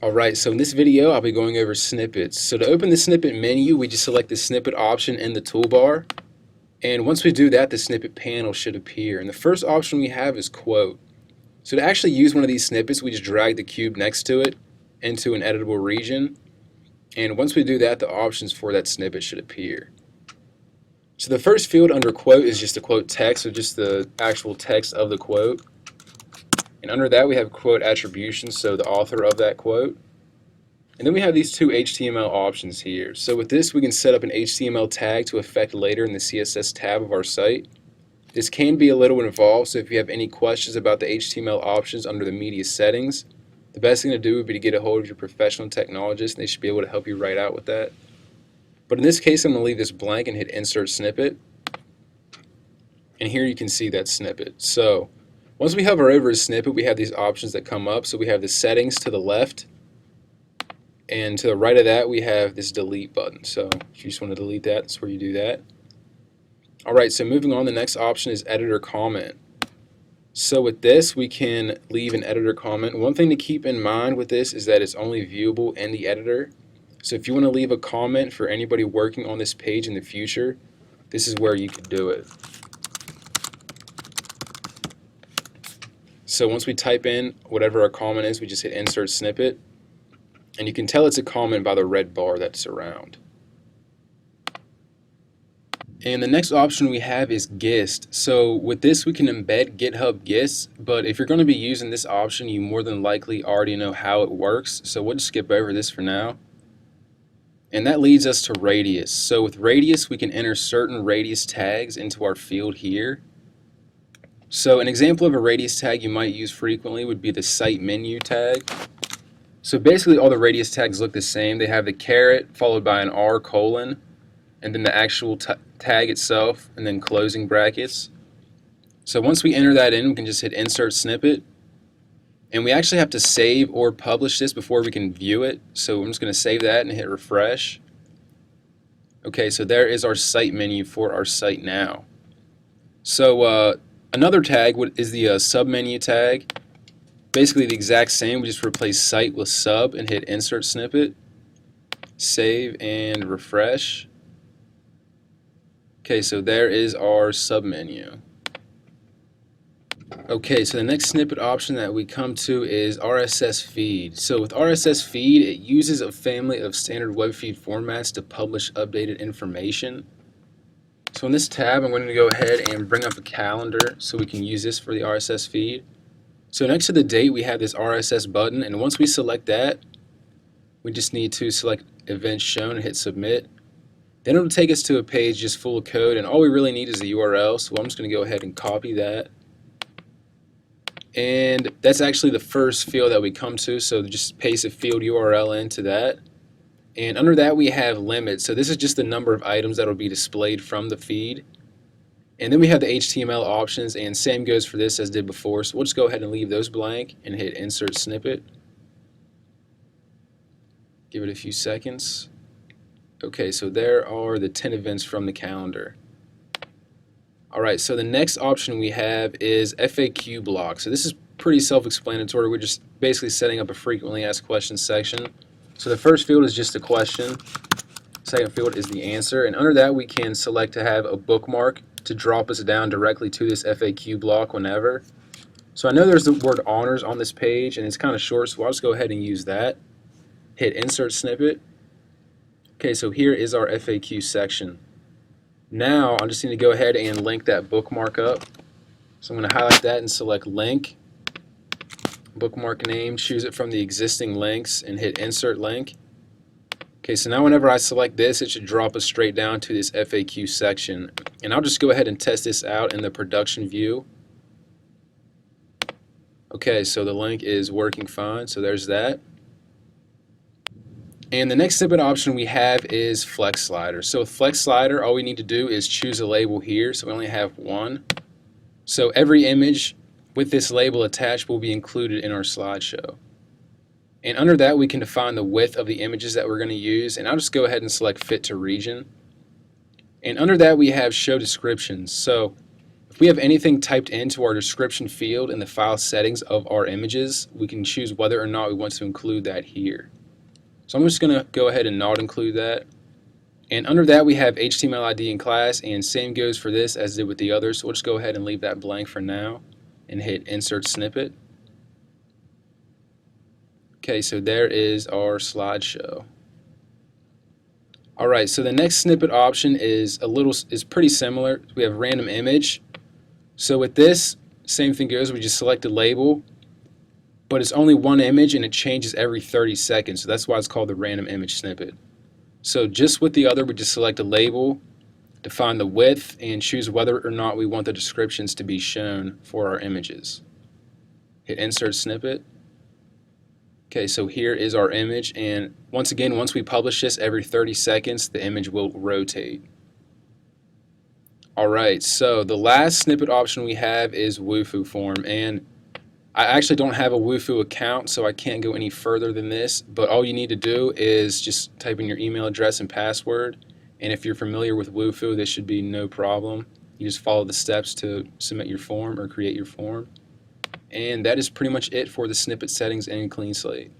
Alright, so in this video I'll be going over snippets. So to open the snippet menu, we just select the snippet option in the toolbar. And once we do that, the snippet panel should appear. And the first option we have is quote. So to actually use one of these snippets, we just drag the cube next to it into an editable region. And once we do that, the options for that snippet should appear. So the first field under quote is just the quote text, so just the actual text of the quote. And under that we have quote attribution, so the author of that quote. And then we have these two HTML options here. So with this we can set up an HTML tag to effect later in the CSS tab of our site. This can be a little involved, so if you have any questions about the HTML options under the media settings, the best thing to do would be to get a hold of your professional technologist and they should be able to help you right out with that. But in this case I'm going to leave this blank and hit insert snippet. And here you can see that snippet. So once we hover over a snippet, we have these options that come up. So we have the settings to the left, and to the right of that we have this delete button. So if you just want to delete that, that's where you do that. Alright, so moving on, the next option is editor comment. So with this we can leave an editor comment. One thing to keep in mind with this is that it's only viewable in the editor. So if you want to leave a comment for anybody working on this page in the future, this is where you could do it. So once we type in whatever our comment is, we just hit insert snippet, and you can tell it's a comment by the red bar that's around. And the next option we have is Gist. So with this we can embed GitHub Gist, but if you're going to be using this option you more than likely already know how it works, so we'll just skip over this for now. And that leads us to radius. So with radius we can enter certain radius tags into our field here. So an example of a radius tag you might use frequently would be the site menu tag. So basically all the radius tags look the same. They have the caret followed by an R colon and then the actual tag itself and then closing brackets. So once we enter that in, we can just hit insert snippet, and we actually have to save or publish this before we can view it. So I'm just going to save that and hit refresh. Okay, so there is our site menu for our site now. So another tag is the submenu tag. Basically the exact same, we just replace site with sub and hit insert snippet, save and refresh. Okay, so there is our submenu. Okay, so the next snippet option that we come to is RSS feed. So with RSS feed, it uses a family of standard web feed formats to publish updated information. So in this tab, I'm going to go ahead and bring up a calendar so we can use this for the RSS feed. So next to the date, we have this RSS button, and once we select that, we just need to select events shown and hit submit. Then it'll take us to a page just full of code, and all we really need is the URL, so I'm just going to go ahead and copy that. And that's actually the first field that we come to, so just paste a field URL into that. And under that we have limits, so this is just the number of items that will be displayed from the feed. And then we have the HTML options, and same goes for this as did before, so we'll just go ahead and leave those blank and hit insert snippet. Give it a few seconds. Okay, so there are the 10 events from the calendar. Alright, so the next option we have is FAQ block. So this is pretty self-explanatory. We're just basically setting up a frequently asked questions section. So the first field is just a question. Second field is the answer. And under that we can select to have a bookmark to drop us down directly to this FAQ block whenever. So I know there's the word honors on this page and it's kind of short, so I'll just go ahead and use that. Hit insert snippet. Okay, so here is our FAQ section. Now I just need to go ahead and link that bookmark up. So I'm going to highlight that and select link, bookmark name, choose it from the existing links and hit insert link. Okay, so now whenever I select this, it should drop us straight down to this FAQ section. And I'll just go ahead and test this out in the production view. Okay, so the link is working fine, so there's that. And the next snippet option we have is Flexslider. So with Flexslider, all we need to do is choose a label here, so we only have one. So every image with this label attached will be included in our slideshow. And under that we can define the width of the images that we're going to use, and I'll just go ahead and select fit to region. And under that we have show descriptions. So If we have anything typed into our description field in the file settings of our images, we can choose whether or not we want to include that here. So I'm just going to go ahead and not include that. And under that we have HTML ID in class, and same goes for this as did with the others. So we'll just go ahead and leave that blank for now and hit Insert Snippet. Okay, so there is our slideshow. Alright, so the next snippet option is pretty similar. We have random image. So with this, same thing goes, we just select a label, but it's only one image and it changes every 30 seconds, so that's why it's called the random image snippet. So just with the other, we just select a label, define the width, and choose whether or not we want the descriptions to be shown for our images. Hit Insert Snippet. Okay, so here is our image, and once again, once we publish this every 30 seconds, the image will rotate. Alright, so the last snippet option we have is Wufoo Form, and I actually don't have a Wufoo account, so I can't go any further than this, but all you need to do is just type in your email address and password, and if you're familiar with Wufoo, this should be no problem. You just follow the steps to submit your form or create your form. And that is pretty much it for the snippet settings in CleanSlate.